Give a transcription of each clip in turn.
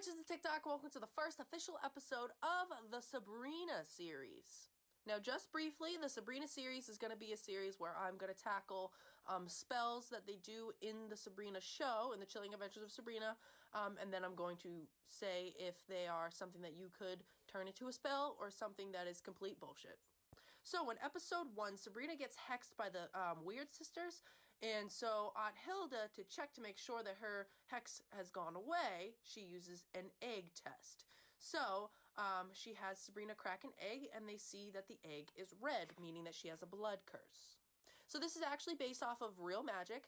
witches of TikTok, welcome to the first official episode of the Sabrina series. Now, just briefly, the Sabrina series is going to be a series where I'm going to tackle spells that they do in the Sabrina show, in the Chilling Adventures of Sabrina, and then I'm going to say if they are something that you could turn into a spell or something that is complete bullshit. So in episode 1, Sabrina gets hexed by the Weird Sisters, and so Aunt Hilda, to check to make sure that her hex has gone away, she uses an egg test. So she has Sabrina crack an egg, and they see that the egg is red, meaning that she has a blood curse. So this is actually based off of real magic.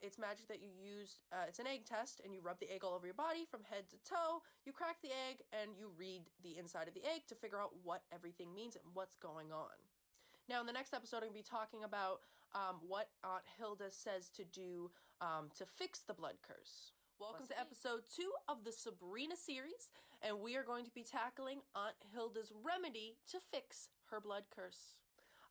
It's magic that you use, it's an egg test, and you rub the egg all over your body from head to toe. You crack the egg, and you read the inside of the egg to figure out what everything means and what's going on. Now, in the next episode, I'm going to be talking about what Aunt Hilda says to do to fix the blood curse. Welcome to episode 2 of the Sabrina series, and we are going to be tackling Aunt Hilda's remedy to fix her blood curse.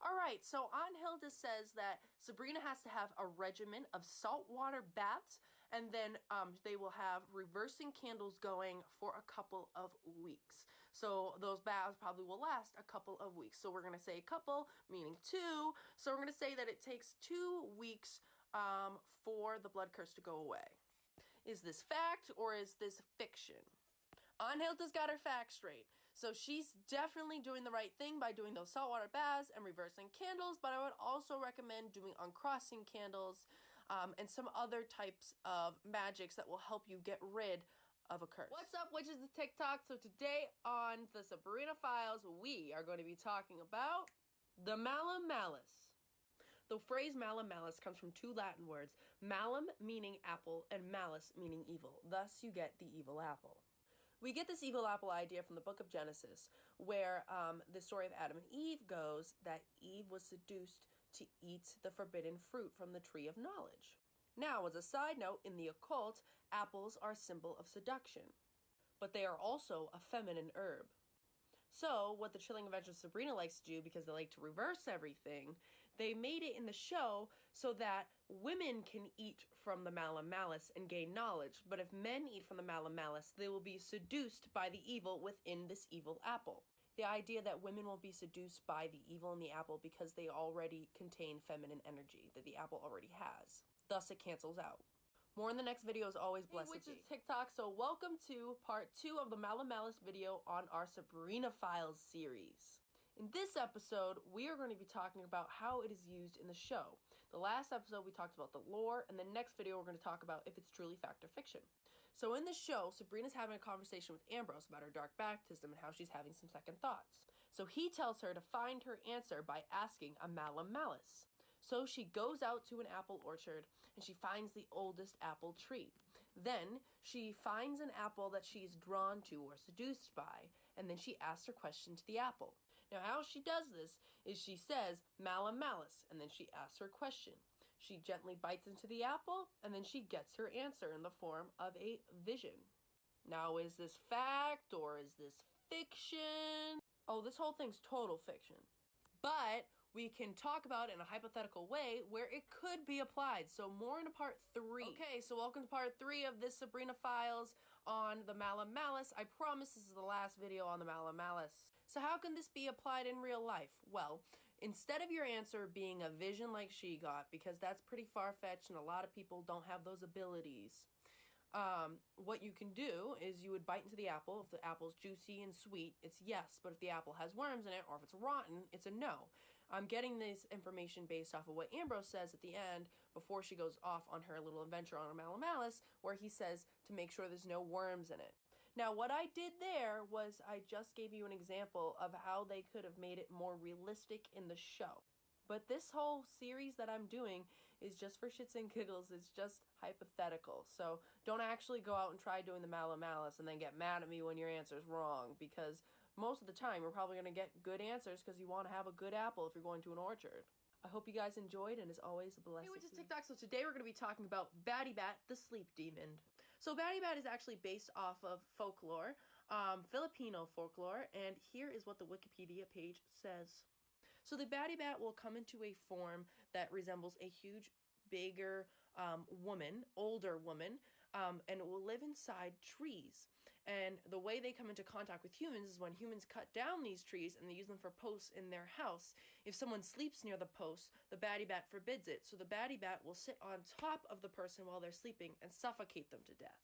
Alright, so Aunt Hilda says that Sabrina has to have a regimen of saltwater baths, and then they will have reversing candles going for a couple of weeks. So those baths probably will last a couple of weeks. So we're going to say a couple, meaning 2. So we're going to say that it takes 2 weeks for the blood curse to go away. Is this fact or is this fiction? Aunt Hilda's got her facts straight. So she's definitely doing the right thing by doing those saltwater baths and reversing candles, but I would also recommend doing uncrossing candles and some other types of magics that will help you get rid of a curse. What's up, witches of TikTok? So today on the Sabrina Files, we are going to be talking about the Malum Malice. The phrase Malum Malice comes from 2 Latin words, malum meaning apple and malice meaning evil. Thus you get the evil apple. We get this evil apple idea from the book of Genesis, where the story of Adam and Eve goes that Eve was seduced to eat the forbidden fruit from the tree of knowledge. Now, as a side note, in the occult, apples are a symbol of seduction, but they are also a feminine herb. So, what the Chilling Adventures of Sabrina likes to do, because they like to reverse everything, they made it in the show so that women can eat from the Malum Malice and gain knowledge, but if men eat from the Malum Malice, they will be seduced by the evil within this evil apple. The idea that women won't be seduced by the evil in the apple because they already contain feminine energy that the apple already has. Thus, it cancels out. More in the next video. As always, blessed be. Hey, witches TikTok, so welcome to part 2 of the Malum Malice video on our Sabrina Files series. In this episode, we are going to be talking about how it is used in the show. The last episode, we talked about the lore, and the next video, we're going to talk about if it's truly fact or fiction. So in the show, Sabrina's having a conversation with Ambrose about her dark baptism and how she's having some second thoughts. So he tells her to find her answer by asking a Malum Malice. So she goes out to an apple orchard, and she finds the oldest apple tree. Then she finds an apple that she's drawn to or seduced by, and then she asks her question to the apple. Now, how she does this is she says, Malum Malice, and then she asks her question. She gently bites into the apple, and then she gets her answer in the form of a vision. Now, is this fact or is this fiction? Oh, this whole thing's total fiction. But we can talk about it in a hypothetical way where it could be applied. So more into part 3. Okay, so welcome to part 3 of this Sabrina Files on the Malum Malice. I promise this is the last video on the Malum Malice. So how can this be applied in real life? Well, instead of your answer being a vision like she got, because that's pretty far-fetched and a lot of people don't have those abilities, what you can do is you would bite into the apple. If the apple's juicy and sweet, it's yes. But if the apple has worms in it, or if it's rotten, it's a no. I'm getting this information based off of what Ambrose says at the end before she goes off on her little adventure on a Malum Malice, where he says to make sure there's no worms in it. Now, what I did there was I just gave you an example of how they could have made it more realistic in the show. But this whole series that I'm doing is just for shits and giggles. It's just hypothetical. So don't actually go out and try doing the Malum Malice and then get mad at me when your answer's wrong, because most of the time you're probably going to get good answers because you want to have a good apple if you're going to an orchard. I hope you guys enjoyed, and as always, blessed. Hey, witches TikTok. So today we're going to be talking about Batty Bat, the sleep demon. So Batty Bat is actually based off of folklore, Filipino folklore, and here is what the Wikipedia page says. So the Batty Bat will come into a form that resembles a huge, bigger woman, older woman, and it will live inside trees. And the way they come into contact with humans is when humans cut down these trees and they use them for posts in their house. If someone sleeps near the post, the baddie bat forbids it. So the baddie bat will sit on top of the person while they're sleeping and suffocate them to death.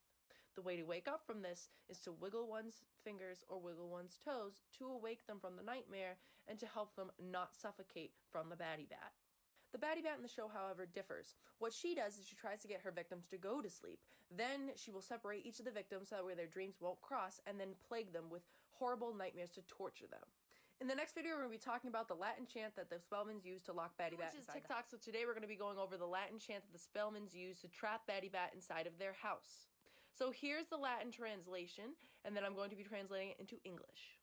The way to wake up from this is to wiggle one's fingers or wiggle one's toes to awake them from the nightmare and to help them not suffocate from the baddie bat. The baddie bat in the show, however, differs. What she does is she tries to get her victims to go to sleep. Then she will separate each of the victims so that way their dreams won't cross, and then plague them with horrible nightmares to torture them. In the next video, we're going to be talking about the Latin chant that the Spellmans use to lock baddie bat inside TikTok. So today we're going to be going over the Latin chant that the Spellmans use to trap baddie bat inside of their house. So here's the Latin translation, and then I'm going to be translating it into English.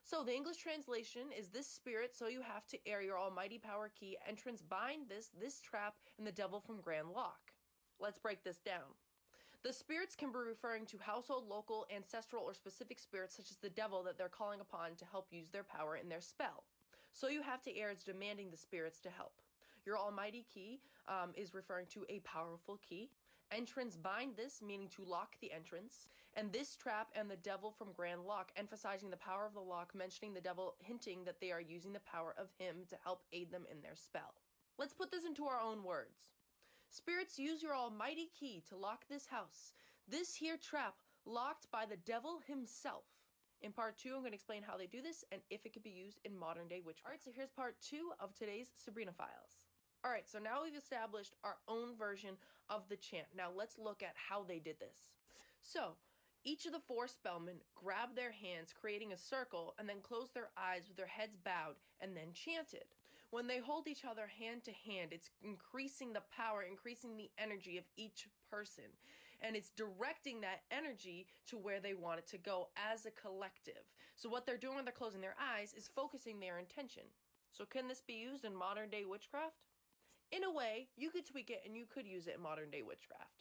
So the English translation is, this spirit, so you have to air your almighty power key, entrance bind this trap, and the devil from Grand Lock. Let's break this down. The spirits can be referring to household, local, ancestral, or specific spirits such as the devil that they're calling upon to help use their power in their spell. So you have to air is demanding the spirits to help. Your almighty key is referring to a powerful key. Entrance bind this, meaning to lock the entrance. And this trap and the devil from Grand Lock, emphasizing the power of the lock, mentioning the devil, hinting that they are using the power of him to help aid them in their spell. Let's put this into our own words. Spirits, use your almighty key to lock this house. This here trap locked by the devil himself. In part 2, I'm going to explain how they do this and if it could be used in modern day witchcraft. Alright, so here's part 2 of today's Sabrina Files. Alright, so now we've established our own version of the chant. Now let's look at how they did this. So, each of the 4 spellmen grabbed their hands, creating a circle, and then closed their eyes with their heads bowed, and then chanted. When they hold each other hand to hand, it's increasing the power, increasing the energy of each person. And it's directing that energy to where they want it to go as a collective. So what they're doing when they're closing their eyes is focusing their intention. So can this be used in modern day witchcraft? In a way, you could tweak it and you could use it in modern day witchcraft.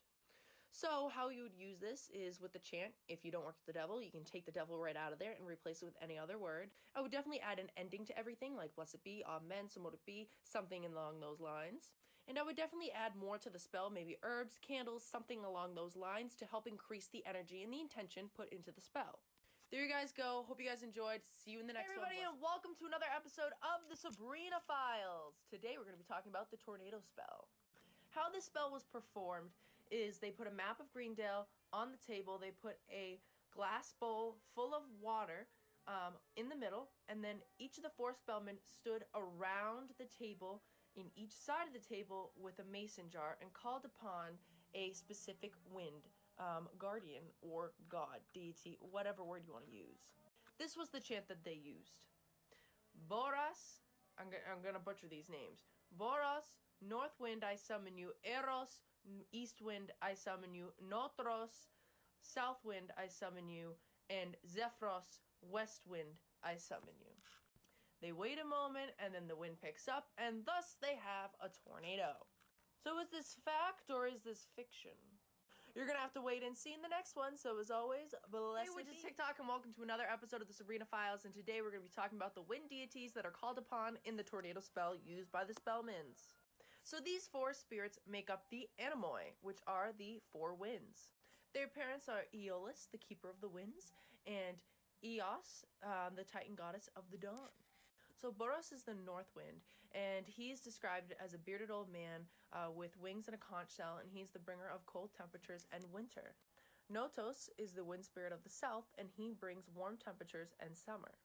So how you would use this is with the chant. If you don't work with the devil, you can take the devil right out of there and replace it with any other word. I would definitely add an ending to everything, like blessed be, amen, so mote it be, something along those lines. And I would definitely add more to the spell, maybe herbs, candles, something along those lines to help increase the energy and the intention put into the spell. There you guys go. Hope you guys enjoyed. See you in the next one. Hey everybody, and welcome to another episode of the Sabrina Files. Today we're going to be talking about the tornado spell. How this spell was performed is they put a map of Greendale on the table. They put a glass bowl full of water in the middle, and then each of the 4 spellmen stood around the table in each side of the table with a mason jar and called upon a specific wind. Guardian or god, deity, whatever word you want to use. This was the chant that they used. Boras, I'm gonna butcher these names. Boras, north wind, I summon you. Eros, east wind, I summon you. Notros, south wind, I summon you. And Zephyros, west wind, I summon you. They wait a moment, and then the wind picks up, and thus they have a tornado. So is this fact or is this fiction? You're going to have to wait and see in the next one. So as always, blessed be. Hey, witches TikTok, and welcome to another episode of the Sabrina Files. And today we're going to be talking about the wind deities that are called upon in the tornado spell used by the Spellmans. So these 4 spirits make up the Anemoi, which are the 4 winds. Their parents are Aeolus, the keeper of the winds, and Eos, the Titan goddess of the dawn. So Boros is the north wind, and he's described as a bearded old man with wings and a conch shell, and he's the bringer of cold temperatures and winter. Notos is the wind spirit of the south, and he brings warm temperatures and summer.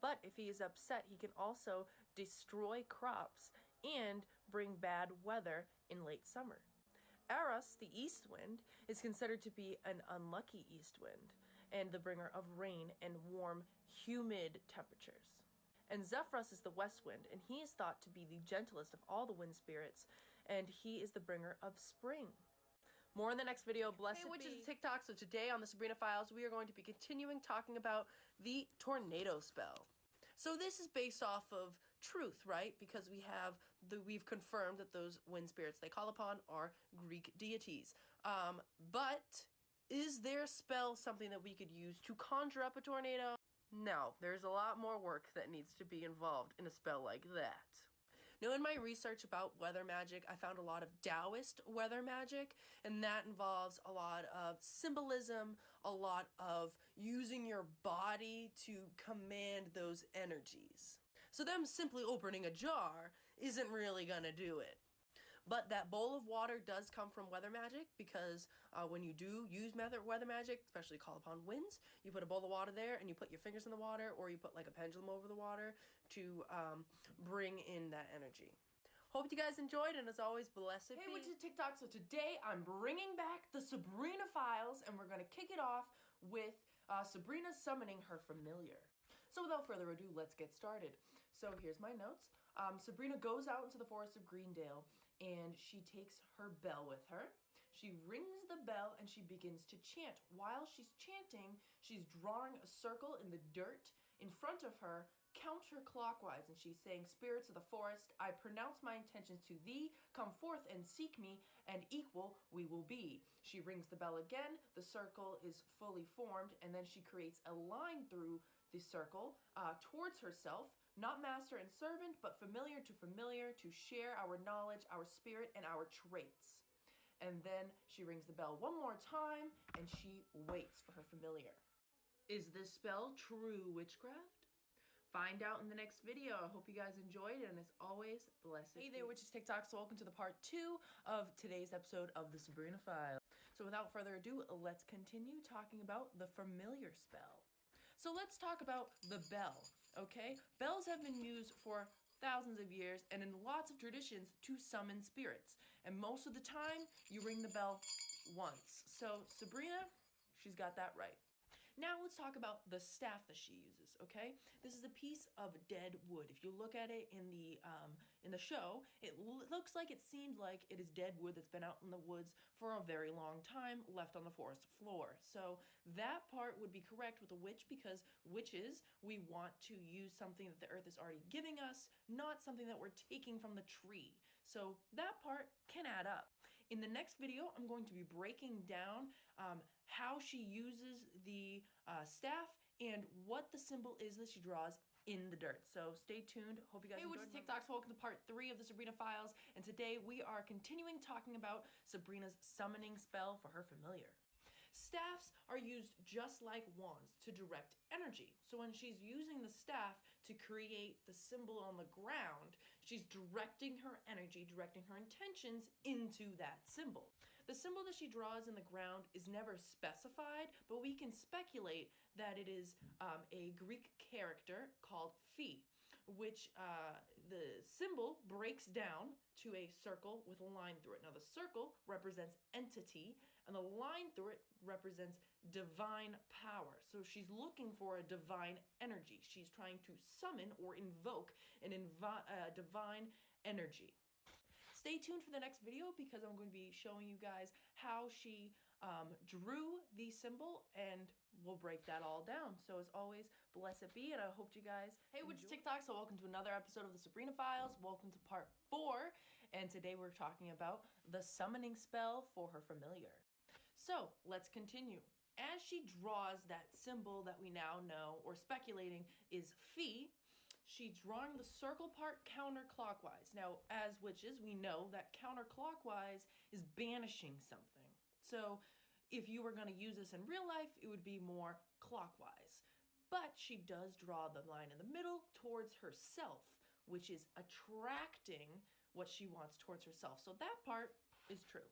But if he is upset, he can also destroy crops and bring bad weather in late summer. Eros, the east wind, is considered to be an unlucky east wind, and the bringer of rain and warm, humid temperatures. And Zephyros is the west wind, and he is thought to be the gentlest of all the wind spirits, and he is the bringer of spring. More in the next video. Blessed be. Hey, witches TikTok. So today on the Sabrina Files, we are going to be continuing talking about the tornado spell. So this is based off of truth, right? Because we've confirmed that those wind spirits they call upon are Greek deities. But is their spell something that we could use to conjure up a tornado? No, there's a lot more work that needs to be involved in a spell like that. Now, in my research about weather magic, I found a lot of Taoist weather magic, and that involves a lot of symbolism, a lot of using your body to command those energies. So them simply opening a jar isn't really gonna do it. But that bowl of water does come from weather magic, because when you do use weather magic, especially call upon winds, you put a bowl of water there and you put your fingers in the water, or you put like a pendulum over the water to bring in that energy. Hope you guys enjoyed, and as always, blessed be. Hey, witches of TikTok. So today I'm bringing back the Sabrina files, and we're going to kick it off with Sabrina summoning her familiar. So without further ado, let's get started. So here's my notes. Sabrina goes out into the forest of Greendale, and she takes her bell with her. She rings the bell and she begins to chant. While she's chanting, she's drawing a circle in the dirt in front of her, counterclockwise, and she's saying, "Spirits of the forest, I pronounce my intentions to thee. Come forth and seek me, and equal we will be." She rings the bell again. The circle is fully formed, and then she creates a line through the circle towards herself, not master and servant, but familiar to share our knowledge, our spirit, and our traits. And then she rings the bell one more time, and she waits for her familiar. Is this spell true witchcraft? Find out in the next video. I hope you guys enjoyed it, and as always, blessed. Hey there, witches TikTok. So welcome to the part 2 of today's episode of the Sabrina File. So without further ado, let's continue talking about the familiar spell. So let's talk about the bell, okay? Bells have been used for thousands of years and in lots of traditions to summon spirits. And most of the time, you ring the bell once. So Sabrina, she's got that right. Now let's talk about the staff that she uses, okay? This is a piece of dead wood. If you look at it in the show, it looks like it seems like it is dead wood that's been out in the woods for a very long time, left on the forest floor. So that part would be correct with a witch, because witches, we want to use something that the earth is already giving us, not something that we're taking from the tree. So that part can add up. In the next video, I'm going to be breaking down how she uses the staff and what the symbol is that she draws in the dirt. So stay tuned. Hope you guys enjoyed. Hey, witches TikToks, welcome to part 3 of the Sabrina Files, and today we are continuing talking about Sabrina's summoning spell for her familiar. Staffs are used just like wands to direct energy. So when she's using the staff to create the symbol on the ground, she's directing her energy, directing her intentions into that symbol. The symbol that she draws in the ground is never specified, but we can speculate that it is a Greek character called phi, which the symbol breaks down to a circle with a line through it. Now the circle represents entity, and the line through it represents divine power. So she's looking for a divine energy. She's trying to summon or invoke a divine energy. Stay tuned for the next video, because I'm going to be showing you guys how she drew the symbol, and we'll break that all down. So as always, blessed be, and I hope you guys Hey, witches TikTok, so welcome to another episode of the Sabrina Files. Welcome to part 4, and today we're talking about the summoning spell for her familiar. So let's continue. As she draws that symbol that we now know, or speculating is phi, she's drawing the circle part counterclockwise. Now, as witches, we know that counterclockwise is banishing something. So if you were going to use this in real life, it would be more clockwise. But she does draw the line in the middle towards herself, which is attracting what she wants towards herself. So that part is true.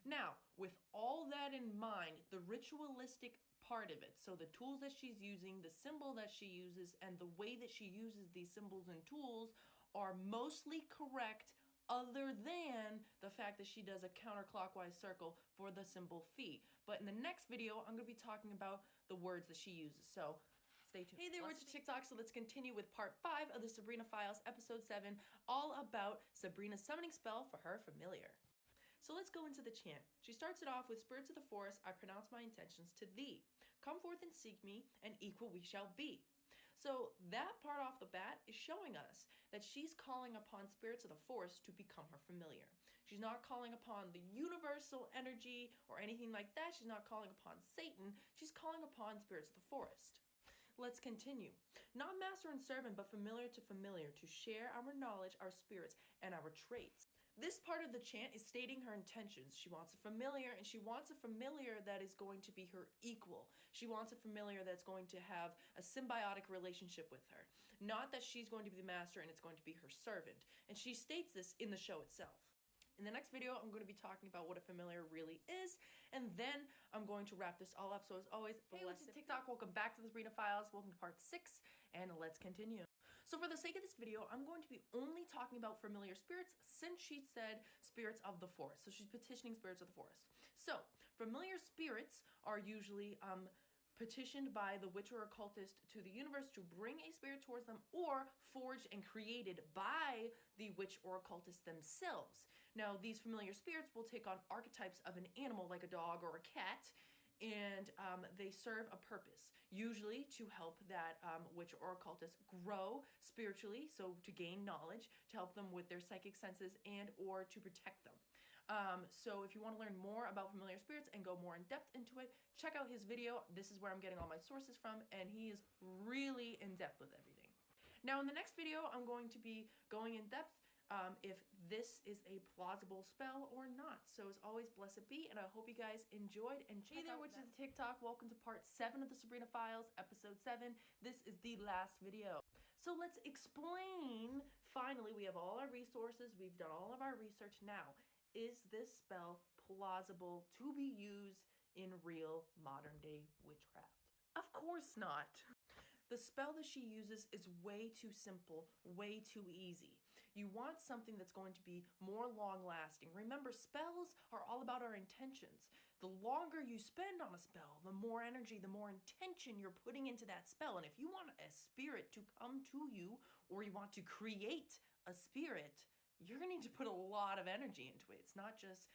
Now, with all that in mind, the ritualistic part of it, so the tools that she's using, the symbol that she uses, and the way that she uses these symbols and tools are mostly correct, other than the fact that she does a counterclockwise circle for the symbol phi. But in the next video, I'm going to be talking about the words that she uses. So stay tuned. Hey there, witches TikTok. So let's continue with part 5 of the Sabrina Files, episode 7, all about Sabrina's summoning spell for her familiar. So let's go into the chant. She starts it off with, "Spirits of the forest, I pronounce my intentions to thee. Come forth and seek me, and equal we shall be." So that part off the bat is showing us that she's calling upon spirits of the forest to become her familiar. She's not calling upon the universal energy or anything like that. She's not calling upon Satan. She's calling upon spirits of the forest. Let's continue. Not master and servant, but familiar to familiar, to share our knowledge, our spirits, and our traits. This part of the chant is stating her intentions. She wants a familiar, and she wants a familiar that is going to be her equal. She wants a familiar that's going to have a symbiotic relationship with her. Not that she's going to be the master and it's going to be her servant. And she states this in the show itself. In the next video, I'm going to be talking about what a familiar really is, and then I'm going to wrap this all up. So as always, hey, what's TikTok? Welcome back to the Sabrina Files. Welcome to part 6, and let's continue. So for the sake of this video, I'm going to be only talking about familiar spirits since she said spirits of the forest. So she's petitioning spirits of the forest. So familiar spirits are usually petitioned by the witch or occultist to the universe to bring a spirit towards them, or forged and created by the witch or occultist themselves. Now, these familiar spirits will take on archetypes of an animal like a dog or a cat, and they serve a purpose, usually to help that witch or occultist grow spiritually, so to gain knowledge, to help them with their psychic senses, and or to protect them. So if you want to learn more about familiar spirits and go more in depth into it, check out his video. This is where I'm getting all my sources from, and he is really in depth with everything. Now in the next video, I'm going to be going in depth if this is a plausible spell or not. So as always, blessed be, and I hope you guys enjoyed, and check out which is TikTok. Welcome to part 7 of the Sabrina Files, episode 7. This is the last video. So let's explain. Finally, we have all our resources. We've done all of our research now. Is this spell plausible to be used in real modern day witchcraft? Of course not. The spell that she uses is way too simple, way too easy. You want something that's going to be more long lasting. Remember, spells are all about our intentions. The longer you spend on a spell, the more energy, the more intention you're putting into that spell. And if you want a spirit to come to you, or you want to create a spirit, you're going to need to put a lot of energy into it. It's not just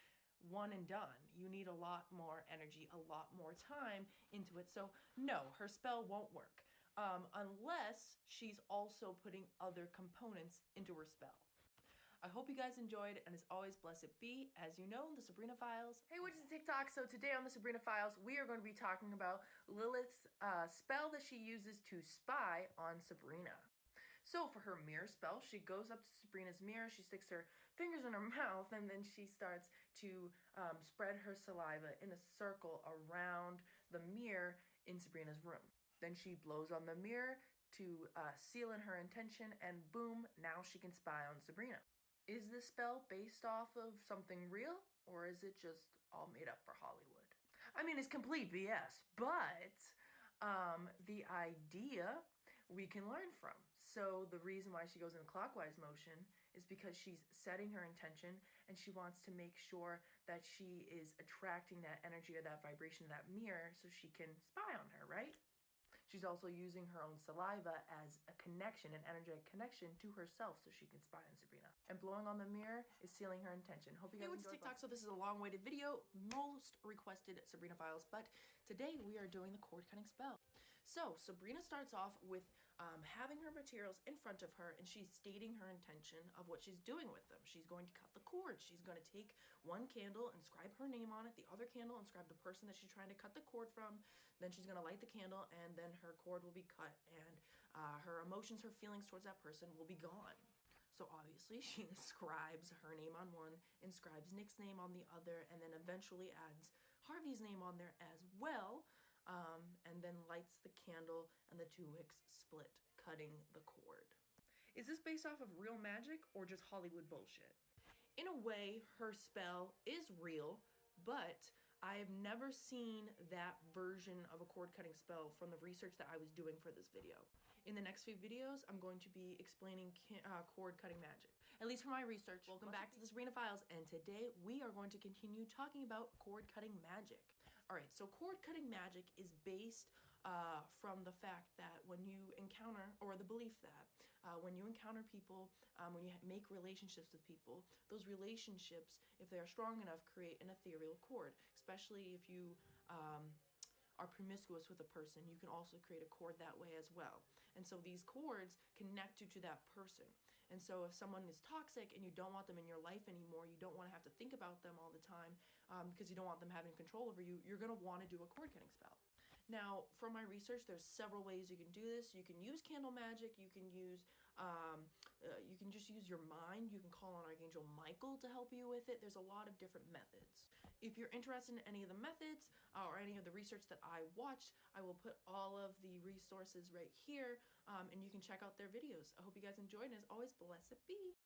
one and done. You need a lot more energy, a lot more time into it. So no, her spell won't work unless she's also putting other components into her spell. I hope you guys enjoyed, and as always, blessed be, as you know, the Sabrina Files. Hey, which is TikTok. So today on the Sabrina Files, we are going to be talking about Lilith's spell that she uses to spy on Sabrina. So for her mirror spell, she goes up to Sabrina's mirror, she sticks her fingers in her mouth, and then she starts to spread her saliva in a circle around the mirror in Sabrina's room. Then she blows on the mirror to seal in her intention, and boom, now she can spy on Sabrina. Is this spell based off of something real, or is it just all made up for Hollywood? I mean, it's complete BS, but the idea we can learn from. So the reason why she goes in clockwise motion is because she's setting her intention, and she wants to make sure that she is attracting that energy or that vibration of that mirror so she can spy on her, right? She's also using her own saliva as a connection, an energetic connection to herself so she can spy on Sabrina. And blowing on the mirror is sealing her intention. Hope you guys enjoyed TikTok. So this is a long-awaited video, most requested Sabrina Files, but today we are doing the cord cutting spell. So Sabrina starts off with having her materials in front of her, and she's stating her intention of what she's doing with them. She's going to cut the cord. She's going to take one candle, inscribe her name on it, the other candle, inscribe the person that she's trying to cut the cord from. Then she's going to light the candle, and then her cord will be cut, and her emotions, her feelings towards that person will be gone. So obviously she inscribes her name on one, inscribes Nick's name on the other, and then eventually adds Harvey's name on there as well. And then lights the candle, and the two wicks split, cutting the cord. Is this based off of real magic or just Hollywood bullshit? In a way, her spell is real, but I have never seen that version of a cord cutting spell from the research that I was doing for this video. In the next few videos, I'm going to be explaining cord cutting magic, at least for my research. Welcome back to the Sabrina Files, and today we are going to continue talking about cord cutting magic. Alright, so cord cutting magic is based from the fact that when you encounter, or the belief that when you encounter people, when you make relationships with people, those relationships, if they are strong enough, create an ethereal cord. Especially if you are promiscuous with a person, you can also create a cord that way as well. And so these cords connect you to that person. And so if someone is toxic and you don't want them in your life anymore, you don't want to have to think about them all the time because you don't want them having control over you, you're going to want to do a cord cutting spell. Now, from my research, there's several ways you can do this. You can use candle magic. You can just use your mind. You can call on Archangel Michael to help you with it. There's a lot of different methods. If you're interested in any of the methods or any of the research that I watched, I will put all of the resources right here, and you can check out their videos. I hope you guys enjoyed, and as always, blessed be.